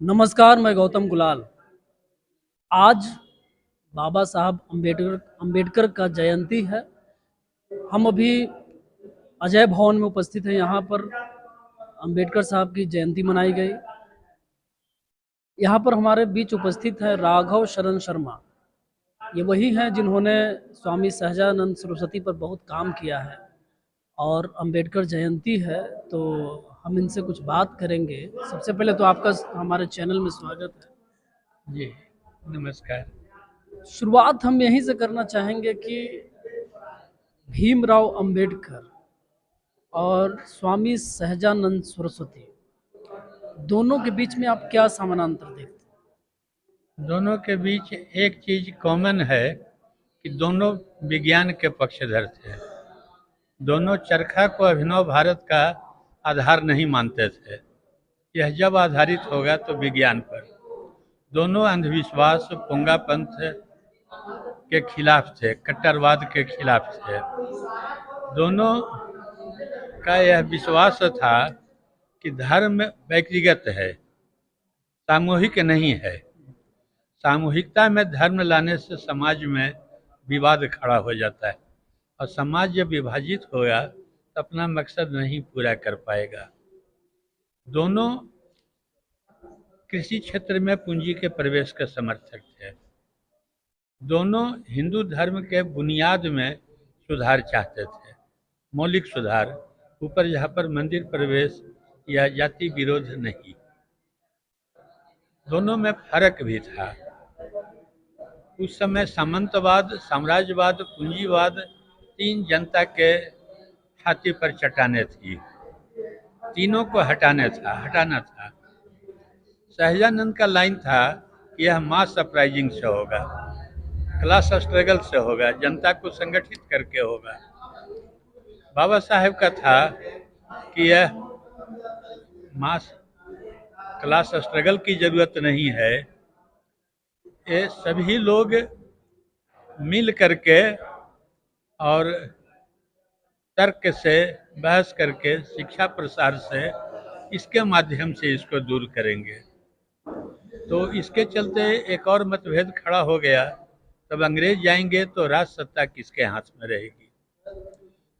नमस्कार, मैं गौतम गुलाल। आज बाबा साहब अम्बेडकर अम्बेडकर का जयंती है। हम अभी अजय भवन में उपस्थित हैं। यहाँ पर अम्बेडकर साहब की जयंती मनाई गई। यहाँ पर हमारे बीच उपस्थित हैं राघव शरण शर्मा। ये वही हैं जिन्होंने स्वामी सहजानंद सरस्वती पर बहुत काम किया है और अम्बेडकर जयंती है, तो हम इनसे कुछ बात करेंगे। सबसे पहले तो आपका हमारे चैनल में स्वागत है। जी, नमस्कार। शुरुआत हम यहीं से करना चाहेंगे कि भीमराव अंबेडकर और स्वामी सहजानंद सरस्वती दोनों के बीच में आप क्या समानांतर देखते दोनों के बीच एक चीज कॉमन है कि दोनों विज्ञान के पक्षधर थे। दोनों चरखा को अभिनव भारत का आधार नहीं मानते थे। यह जब आधारित होगा तो विज्ञान पर। दोनों अंधविश्वास, पुंगापंथ के खिलाफ थे, कट्टरवाद के खिलाफ थे। दोनों का यह विश्वास था कि धर्म व्यक्तिगत है, सामूहिक नहीं है। सामूहिकता में धर्म लाने से समाज में विवाद खड़ा हो जाता है और समाज जब विभाजित होगा तो अपना मकसद नहीं पूरा कर पाएगा। दोनों कृषि क्षेत्र में पूंजी के प्रवेश के समर्थक थे। दोनों हिंदू धर्म के बुनियाद में सुधार चाहते थे, मौलिक सुधार, ऊपर जहाँ पर मंदिर प्रवेश या जाति विरोध नहीं। दोनों में फर्क भी था। उस समय सामंतवाद, साम्राज्यवाद, पूंजीवाद तीन जनता के छाती पर चट्टाने थी। तीनों को हटाना था। सहजानंद का लाइन था कि यह मास अपराइजिंग से होगा, क्लास स्ट्रगल से होगा, जनता को संगठित करके होगा। बाबा साहेब का था कि यह मास क्लास स्ट्रगल की जरूरत नहीं है, ये सभी लोग मिल करके और तर्क से, बहस करके, शिक्षा प्रसार से, इसके माध्यम से इसको दूर करेंगे। तो इसके चलते एक और मतभेद खड़ा हो गया। तब अंग्रेज जाएंगे तो राज सत्ता किसके हाथ में रहेगी?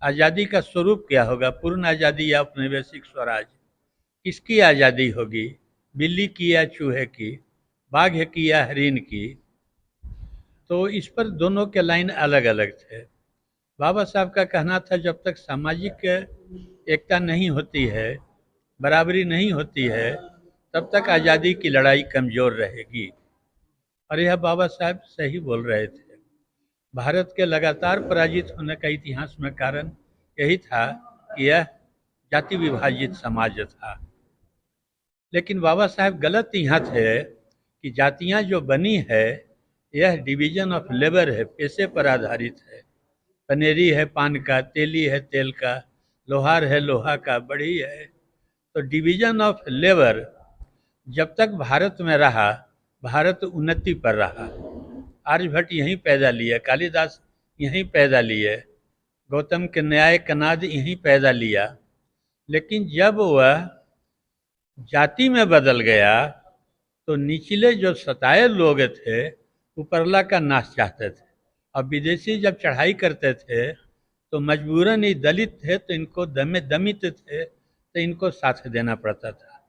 आज़ादी का स्वरूप क्या होगा? पूर्ण आज़ादी या औपनिवेशिक स्वराज? किसकी आज़ादी होगी? बिल्ली की या चूहे की? बाघ की या हरिन की? तो इस पर दोनों के लाइन अलग अलग थे। बाबा साहब का कहना था जब तक सामाजिक एकता नहीं होती है, बराबरी नहीं होती है, तब तक आज़ादी की लड़ाई कमज़ोर रहेगी। और यह बाबा साहब सही बोल रहे थे। भारत के लगातार पराजित होने का इतिहास में कारण यही था कि यह जाति विभाजित समाज था। लेकिन बाबा साहब गलत यहाँ थे कि जातियाँ जो बनी है यह डिवीजन ऑफ लेबर है, पैसे पर आधारित है। पनेरी है पान का, तेली है तेल का, लोहार है लोहा का, बढ़ी है। तो डिवीजन ऑफ लेबर जब तक भारत में रहा, भारत उन्नति पर रहा। आर्यभट्ट यहीं पैदा लिए, कालिदास यहीं पैदा लिए, गौतम के न्याय कनाद यहीं पैदा लिया। लेकिन जब वह जाति में बदल गया तो निचले जो सताए लोग थे ऊपरला का नाश चाहते थे। अब विदेशी जब चढ़ाई करते थे तो मजबूरन ये दलित थे तो इनको दमित थे तो इनको साथ देना पड़ता था।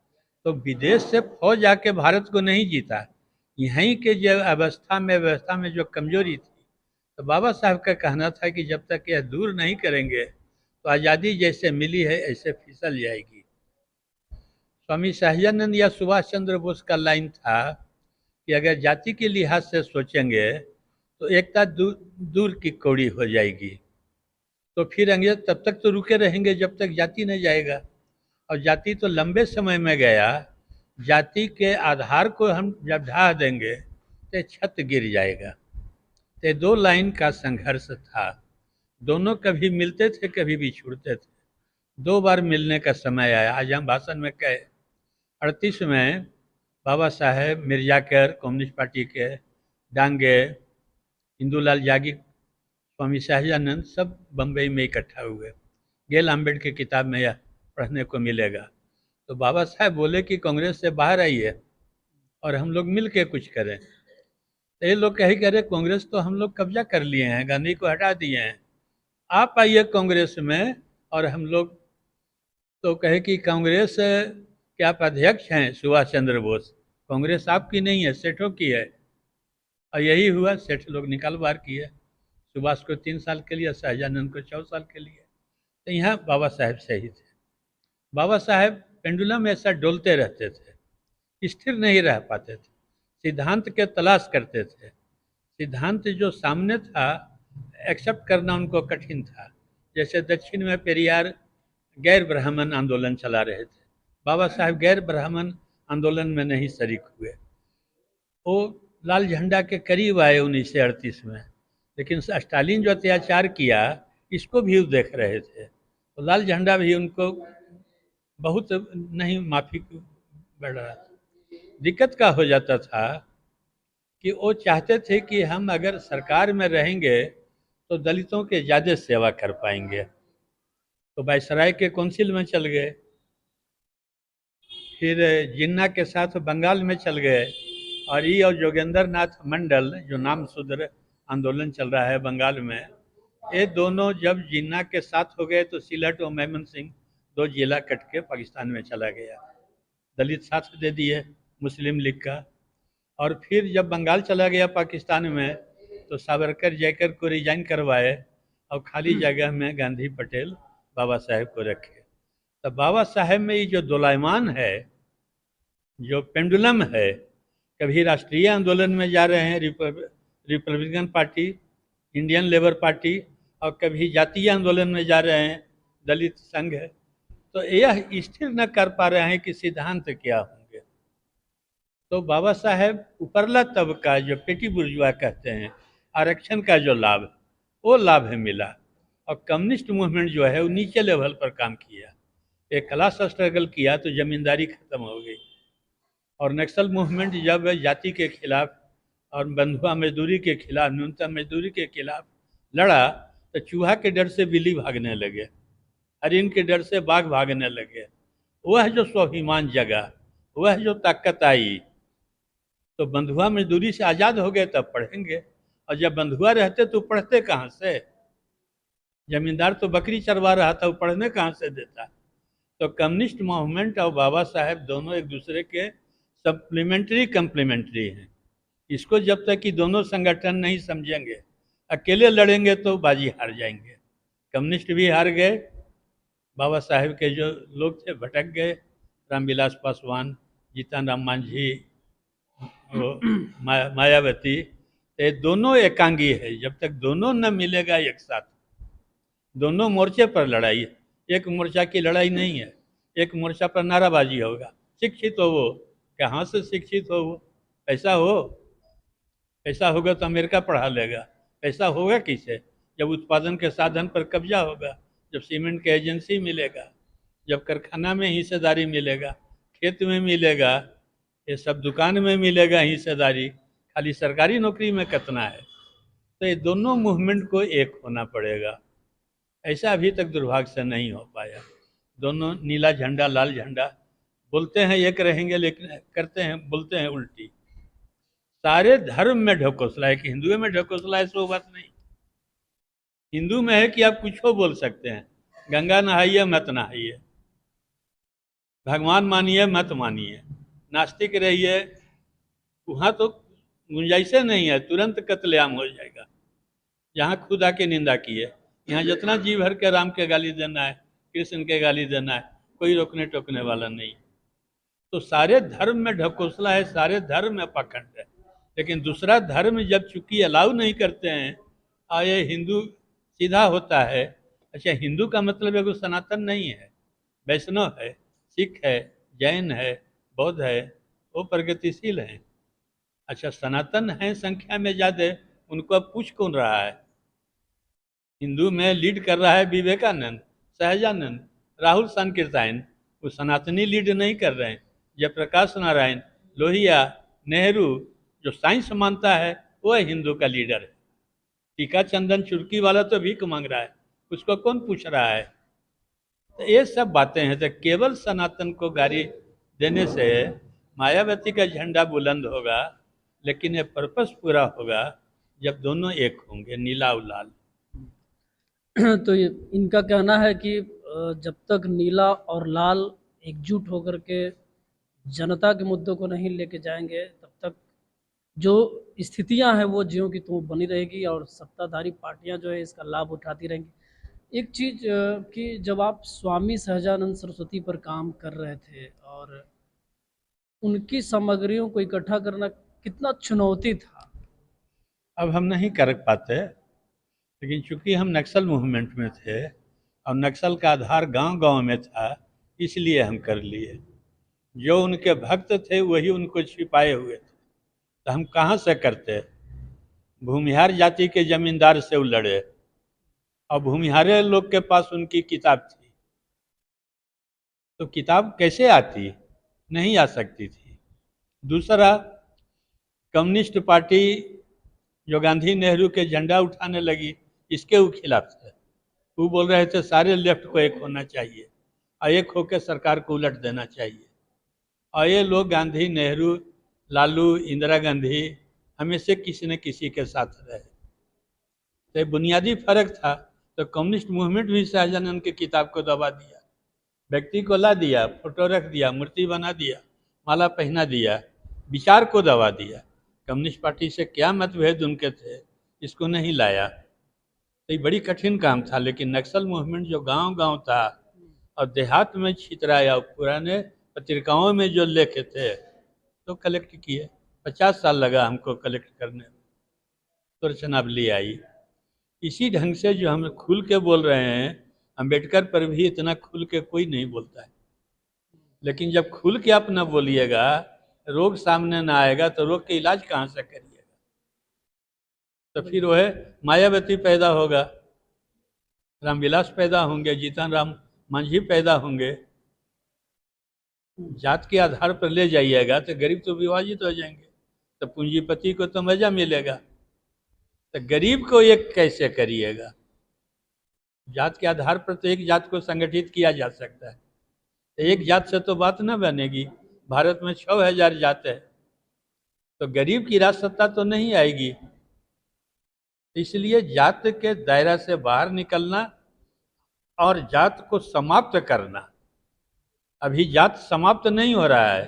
तो विदेश से फौज आके भारत को नहीं जीता, यहीं के जो व्यवस्था में जो कमजोरी थी। तो बाबा साहब का कहना था कि जब तक यह दूर नहीं करेंगे तो आज़ादी जैसे मिली है ऐसे फिसल जाएगी। स्वामी सहजानंद या सुभाष चंद्र बोस का लाइन था कि अगर जाति के लिहाज से सोचेंगे तो एकता दूर की कौड़ी हो जाएगी। तो फिर अंग्रेज तब तक तो रुके रहेंगे जब तक जाति नहीं जाएगा, और जाति तो लंबे समय में गया। जाति के आधार को हम जब ढा देंगे तो छत गिर जाएगा। तो दो लाइन का संघर्ष था। दोनों कभी मिलते थे, कभी भी छूटते थे। दो बार मिलने का समय आया। आज हम भाषण में कहे 38 में बाबा साहेब, मिर्जाकर कम्युनिस्ट पार्टी के, डांगे, इंदुलाल जागी, स्वामी सहजानंद सब बम्बई में इकट्ठा हुए। गेल आम्बेडकर की किताब में यह पढ़ने को मिलेगा। तो बाबा साहेब बोले कि कांग्रेस से बाहर आइए, और हम लोग मिल के कुछ करें। तो ये लोग कह रहे कांग्रेस तो हम लोग कब्जा कर लिए हैं, गांधी को हटा दिए हैं, आप आइए कांग्रेस में। और हम लोग तो कहे कि कांग्रेस के आप अध्यक्ष हैं सुभाष चंद्र बोस, कांग्रेस आपकी नहीं है, सेठों की है। और यही हुआ, सेठ लोग निकाल बार किए, सुभाष को 3 साल के लिए, शाहजानंद को 4 साल के लिए। तो यहाँ बाबा साहेब सही थे। बाबा साहेब पेंडुलम ऐसा डोलते रहते थे, स्थिर नहीं रह पाते थे, सिद्धांत के तलाश करते थे। सिद्धांत जो सामने था एक्सेप्ट करना उनको कठिन था। जैसे दक्षिण में पेरियार गैर ब्राह्मण आंदोलन चला रहे थे, बाबा साहेब गैर ब्राह्मण आंदोलन में नहीं शरीक हुए। वो लाल झंडा के करीब आए 1938 में, लेकिन स्टालिन जो अत्याचार किया इसको भी वो देख रहे थे, तो लाल झंडा भी उनको बहुत नहीं माफी बढ़ रहा था। दिक्कत का हो जाता था कि वो चाहते थे कि हम अगर सरकार में रहेंगे तो दलितों के ज़्यादा सेवा कर पाएंगे, तो वायसराय के काउंसिल में चल गए, फिर जिन्ना के साथ बंगाल में चल गए, और ये और जोगेंद्र नाथ मंडल जो नाम शूद्र आंदोलन चल रहा है बंगाल में, ये दोनों जब जिन्ना के साथ हो गए तो सिलहट और मेमन सिंह 2 जिला कट के पाकिस्तान में चला गया, दलित साथ दे दिए मुस्लिम लीग का। और फिर जब बंगाल चला गया पाकिस्तान में तो सावरकर जयकर को रिजाइन करवाए और खाली जगह में गांधी पटेल बाबा साहेब को रखे। तो बाबा साहेब में ये जो दोलायमान है, जो पेंडुलम है, कभी राष्ट्रीय आंदोलन में जा रहे हैं Republican party, Indian labour party, और कभी जातीय आंदोलन में जा रहे हैं दलित संघ, तो यह स्थिर न कर पा रहे हैं कि सिद्धांत क्या होंगे। तो बाबा साहेब उपरला तबका जो पेटी बुर्जुआ कहते हैं, आरक्षण का जो लाभ, वो लाभ है मिला। और कम्युनिस्ट मूवमेंट जो है वो नीचे लेवल पर काम किया, एक क्लास स्ट्रगल किया तो जमींदारी खत्म हो गई। और नक्सल मूवमेंट जब जाति के खिलाफ और बंधुआ मजदूरी के खिलाफ, न्यूनतम मजदूरी के खिलाफ लड़ा, तो चूहा के डर से बिल्ली भागने लगे, हरिन के डर से बाघ भागने लगे। वह जो स्वाभिमान जगा, वह जो ताकत आई, तो बंधुआ मजदूरी से आज़ाद हो गए तब पढ़ेंगे। और जब बंधुआ रहते तो पढ़ते कहाँ से, जमींदार तो बकरी चरवा रहा था, वो पढ़ने कहाँ से देता। तो कम्युनिस्ट मूवमेंट और बाबा साहेब दोनों एक दूसरे के सप्लीमेंट्री कम्प्लीमेंट्री हैं। इसको जब तक कि दोनों संगठन नहीं समझेंगे, अकेले लड़ेंगे तो बाजी हार जाएंगे। कम्युनिस्ट भी हार गए, बाबा साहेब के जो लोग थे भटक गए, रामविलास पासवान, जीतन राम मांझी, मायावती, ये दोनों एकांगी है। जब तक दोनों न मिलेगा एक साथ, दोनों मोर्चे पर लड़ाई है, एक मोर्चा की लड़ाई नहीं है। एक मोर्चा पर नाराबाजी होगा, शिक्षित हो वो, कहाँ से शिक्षित हो वो, पैसा हो, पैसा होगा तो अमेरिका पढ़ा लेगा, पैसा होगा किसे, जब उत्पादन के साधन पर कब्जा होगा, जब सीमेंट के एजेंसी मिलेगा, जब कारखाना में हिस्सेदारी मिलेगा, खेत में मिलेगा, ये सब दुकान में मिलेगा हिस्सेदारी, खाली सरकारी नौकरी में कितना है। तो ये दोनों मूवमेंट को एक होना पड़ेगा। ऐसा अभी तक दुर्भाग्य से नहीं हो पाया। दोनों नीला झंडा लाल झंडा बोलते हैं एक रहेंगे, लेकिन करते हैं बोलते हैं उल्टी। सारे धर्म में ढकोसला है कि हिंदुओं में ढकोसला है, सो बात नहीं। हिंदू में है कि आप कुछ हो बोल सकते हैं, गंगा नहाइए मत नहाइए, भगवान मानिए मत मानिए, नास्तिक रहिए, वहाँ तो गुंजाइश नहीं है, तुरंत कत्लेआम हो जाएगा। जहाँ खुदा की निंदा की है, यहाँ जितना जी भर के राम के गाली देना है, कृष्ण के गाली देना है, कोई रोकने टोकने वाला नहीं। तो सारे धर्म में ढकोसला है, सारे धर्म में पाखंड है। लेकिन दूसरा धर्म जब चूंकि अलाउ नहीं करते हैं, ये हिंदू सीधा होता है। अच्छा, हिंदू का मतलब एगो सनातन नहीं है, वैष्णव है, सिख है, जैन है, बौद्ध है, वो प्रगतिशील हैं। अच्छा, सनातन हैं संख्या में ज़्यादा, उनको अब पूछ कौन रहा है। हिंदू में लीड कर रहा है विवेकानंद, सहजानंद, राहुल संकीर्तायन, वो सनातनी लीड नहीं कर रहे हैं। जयप्रकाश नारायण, लोहिया, नेहरू, जो साइंस मानता है वो हिंदू का लीडर है। टीका चंदन चुरकी वाला तो भीख मांग रहा है, उसको कौन पूछ रहा है। तो ये सब बातें हैं। तो केवल सनातन को गाली देने से मायावती का झंडा बुलंद होगा, लेकिन ये पर्पस पूरा होगा जब दोनों एक होंगे, नीला और लाल। तो इनका कहना है कि जब तक नीला और लाल एकजुट होकर के जनता के मुद्दों को नहीं लेके जाएंगे, तब तक जो स्थितियां हैं वो ज्यों की त्यों बनी रहेगी और सत्ताधारी पार्टियां जो है इसका लाभ उठाती रहेंगी। एक चीज़ कि जब आप स्वामी सहजानंद सरस्वती पर काम कर रहे थे और उनकी सामग्रियों को इकट्ठा करना कितना चुनौती था। अब हम नहीं कर पाते, लेकिन चूंकि हम नक्सल मूवमेंट में थे और नक्सल का आधार गांव-गांव में था, इसलिए हम कर लिए। जो उनके भक्त थे वही उनको छिपाए हुए थे, तो हम कहाँ से करते। भूमिहार जाति के जमींदार से वो लड़े और भूमिहारे लोग के पास उनकी किताब थी, तो किताब कैसे आती, नहीं आ सकती थी। दूसरा, कम्युनिस्ट पार्टी जो गांधी नेहरू के झंडा उठाने लगी, इसके वो खिलाफ थे। वो बोल रहे थे सारे लेफ्ट को एक होना चाहिए और एक होकर सरकार को उलट देना चाहिए। और ये लोग गांधी, नेहरू, लालू, इंदिरा गांधी हमेशा किसी न किसी के साथ रहे। तो बुनियादी फर्क था। तो कम्युनिस्ट मूवमेंट भी सहजानंद की किताब को दबा दिया, व्यक्ति को ला दिया, फोटो रख दिया, मूर्ति बना दिया, माला पहना दिया, विचार को दबा दिया। कम्युनिस्ट पार्टी से क्या मतभेद उनके थे, इसको नहीं लाया। तो ये बड़ी कठिन काम था। लेकिन नक्सल मूवमेंट जो गांव-गांव था और देहात में छितराया, पुराने पत्रिकाओं में जो लेखे थे तो कलेक्ट किए। 50 साल लगा हमको कलेक्ट करने में, तो रचनावली आई। इसी ढंग से जो हम खुल के बोल रहे हैं, अंबेडकर पर भी इतना खुल के कोई नहीं बोलता है। लेकिन जब खुल के आप न बोलिएगा, रोग सामने ना आएगा, तो रोग के इलाज कहाँ से करिएगा। तो फिर वह मायावती पैदा होगा, रामविलास पैदा होंगे, जीतन राम मांझी पैदा होंगे। जात के आधार पर ले जाइएगा तो गरीब तो विभाजित हो जाएंगे, तो पूंजीपति को तो मजा मिलेगा। तो गरीब को एक कैसे करिएगा। जात के आधार पर तो एक जात को संगठित किया जा सकता है, तो एक जात से तो बात न बनेगी। भारत में 6000 जात है, तो गरीब की राज सत्ता तो नहीं आएगी। इसलिए जात के दायरा से बाहर निकलना और जात को समाप्त करना। अभी जात समाप्त नहीं हो रहा है,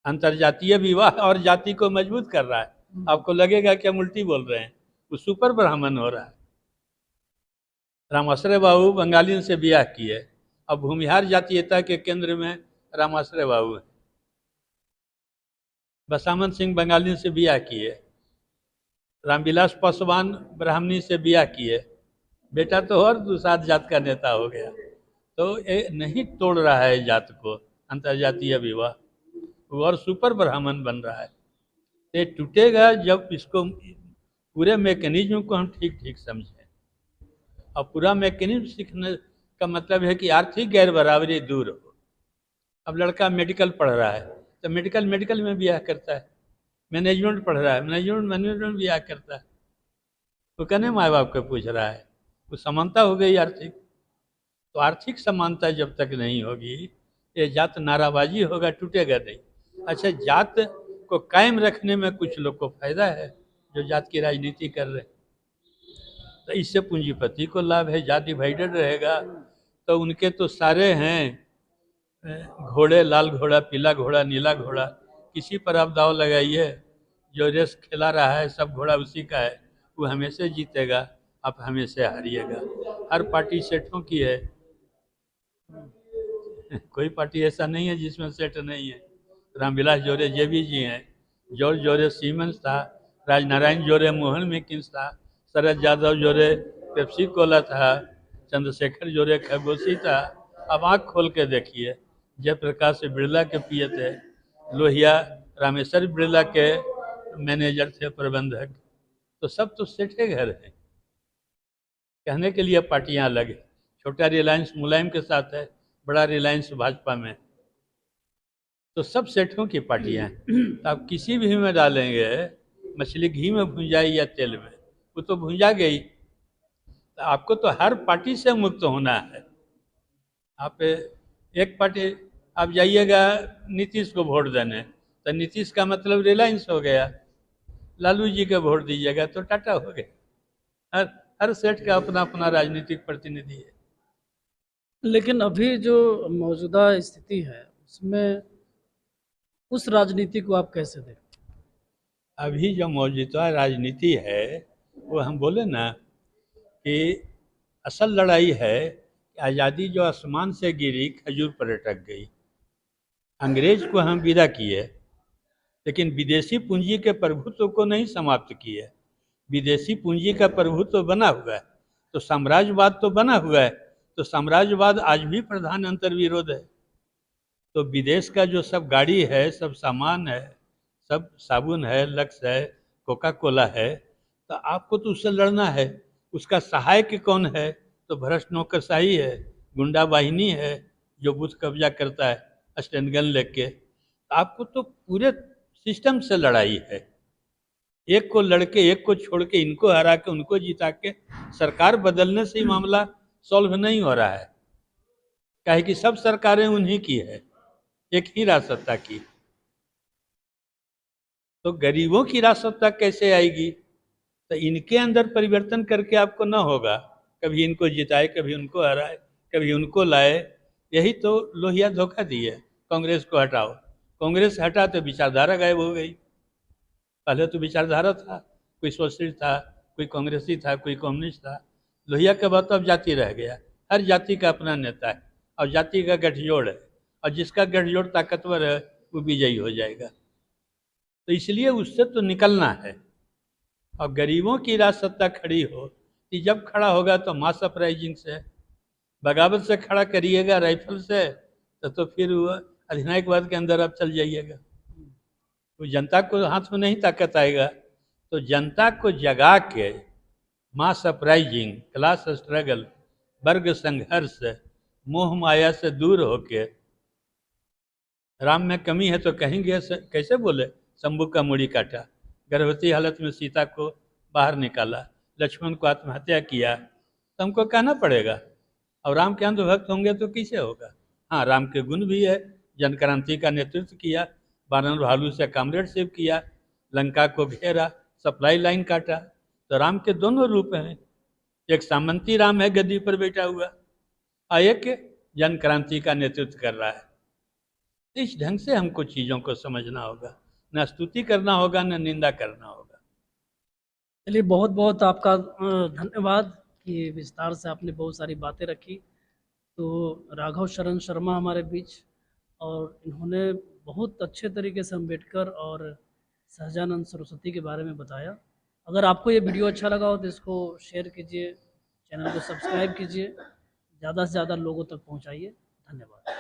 अंतरजातीय विवाह और जाति को मजबूत कर रहा है। आपको लगेगा कि हम उल्टी बोल रहे हैं, वो सुपर ब्राह्मण हो रहा है। रामाश्रय बाबू बंगालियों से ब्याह किए, अब भूमिहार जातीयता के केंद्र में रामाश्रय बाबू है। बसामन सिंह बंगालियों से ब्याह किए, रामविलास पासवान ब्राह्मणी से ब्याह किए, बेटा तो और दूसरा जात का नेता हो गया। तो ये नहीं तोड़ रहा है जात को अंतरजातीय विवाह, वो और सुपर ब्राह्मण बन रहा है। ये टूटेगा जब इसको पूरे मैकेनिज्म को हम ठीक ठीक समझें। और पूरा मैकेनिज्म सीखने का मतलब है कि आर्थिक गैर बराबरी दूर हो। अब लड़का मेडिकल पढ़ रहा है तो मेडिकल में ब्याह करता है, मैनेजमेंट पढ़ रहा है मैनेजमेंट में ब्याह करता है। तो कहने माँ बाप को पूछ रहा है, वो समानता हो गई आर्थिक। तो आर्थिक समानता जब तक नहीं होगी, ये जात नाराबाजी होगा, टूटेगा नहीं। अच्छा, जात को कायम रखने में कुछ लोग को फायदा है जो जात की राजनीति कर रहे हैं, तो इससे पूंजीपति को लाभ है। जात डिवाइडेड रहेगा तो उनके तो सारे हैं घोड़े, लाल घोड़ा, पीला घोड़ा, नीला घोड़ा, किसी पर आप दाव लगाइए, जो रेस खिला रहा है सब घोड़ा उसी का है, वो हमेशा जीतेगा, आप हमेशा हारिएगा। हर पार्टी सेठों की है, कोई पार्टी ऐसा नहीं है जिसमें सेठ नहीं है। रामविलास जोरे जेबी जी हैं, जॉर्ज जोरे सीमेंस था, राजनारायण जोरे मोहन मेकिन्स था, शरद यादव जोरे पेप्सी कोला था, चंद्रशेखर जोरे खरगोशी था। अब आँख खोल के देखिए, जयप्रकाश बिरला के पिए थे, लोहिया रामेश्वर बिरला के मैनेजर थे, प्रबंधक। तो सब तो सेठे घर हैं। कहने के लिए पार्टियां अलग है, छोटा रिलायंस मुलायम के साथ है, बड़ा रिलायंस भाजपा में, तो सब सेठों की पार्टियां हैं। तो आप किसी भी में डालेंगे, मछली घी में भुंजाई या तेल में, वो तो भुंजा गई। तो आपको तो हर पार्टी से मुक्त होना है। आप एक पार्टी आप जाइएगा नीतीश को वोट देने, तो नीतीश का मतलब रिलायंस हो गया। लालू जी के वोट दीजिएगा तो टाटा हो गया। हर हर सेठ का अपना अपना राजनीतिक प्रतिनिधि है। लेकिन अभी जो मौजूदा स्थिति है उसमें उस राजनीति को आप कैसे देखते अभी जो मौजूदा राजनीति है वो हम बोले ना कि असल लड़ाई है कि आज़ादी जो आसमान से गिरी खजूर पर अटक गई। अंग्रेज को हम विदा किए, लेकिन विदेशी पूंजी के प्रभुत्व को नहीं समाप्त किए। विदेशी पूंजी का प्रभुत्व बना हुआ है, तो साम्राज्यवाद तो बना हुआ है, तो साम्राज्यवाद आज भी प्रधान अंतर्विरोध है। तो विदेश का जो सब गाड़ी है, सब सामान है, सब साबुन है, लक्स है, कोका कोला है, तो आपको तो उससे लड़ना है। उसका सहायक कौन है? तो भ्रष्ट नौकरशाही है, गुंडा वाहिनी है, जो बूथ कब्जा करता है स्टैंड गन लेके। आपको तो पूरे सिस्टम से लड़ाई है। एक को लड़के एक को छोड़ के इनको हरा के उनको जिता के सरकार बदलने से ही मामला सॉल्व नहीं हो रहा है। काहे कि सब सरकारें उन्हीं की है, एक ही राजसत्ता की। तो गरीबों की राजसत्ता कैसे आएगी? तो इनके अंदर परिवर्तन करके आपको ना होगा। कभी इनको जिताए, कभी उनको हराए, कभी उनको लाए। यही तो लोहिया धोखा दी है। कांग्रेस को हटाओ, कांग्रेस हटा तो विचारधारा गायब हो गई। पहले तो विचारधारा था, कोई सोशलिस्ट था, कोई कांग्रेसी था, कोई कम्युनिस्ट था। लोहिया के बाद तो अब जाति रह गया। हर जाति का अपना नेता है और जाति का गठजोड़ है, और जिसका गठजोड़ ताकतवर है वो विजयी हो जाएगा। तो इसलिए उससे तो निकलना है। और गरीबों की राजसत्ता खड़ी हो कि जब खड़ा होगा तो मास अपराइजिंग से, बगावत से खड़ा करिएगा, राइफल से, तो फिर वो अधिनायकवाद के अंदर आप चल जाइएगा। तो जनता को हाथ में नहीं ताकत आएगा। तो जनता को जगा के मास अपराइजिंग, क्लास स्ट्रगल, वर्ग संघर्ष, मोह माया से दूर होके, राम में कमी है तो कहेंगे कैसे बोले, शंभू का मुड़ी काटा, गर्भवती हालत में सीता को बाहर निकाला, लक्ष्मण को आत्महत्या किया, तो हमको कहना पड़ेगा। और राम के अंधभक्त होंगे तो कैसे होगा? हाँ, राम के गुण भी है। जन क्रांति का नेतृत्व किया, बानर भालू से कॉमरेडशिप किया, लंका को घेरा, सप्लाई लाइन काटा। तो राम के दोनों रूप हैं। एक सामंती राम है गद्दी पर बैठा हुआ, और एक जन क्रांति का नेतृत्व कर रहा है। इस ढंग से हमको चीज़ों को समझना होगा, न स्तुति करना होगा, न निंदा करना होगा। चलिए, बहुत बहुत आपका धन्यवाद कि विस्तार से आपने बहुत सारी बातें रखी। तो राघव शरण शर्मा हमारे बीच, और इन्होंने बहुत अच्छे तरीके से अम्बेडकर और सहजानंद सरस्वती के बारे में बताया। अगर आपको ये वीडियो अच्छा लगा हो तो इसको शेयर कीजिए, चैनल को सब्सक्राइब कीजिए, ज़्यादा से ज़्यादा लोगों तक पहुंचाइए। धन्यवाद।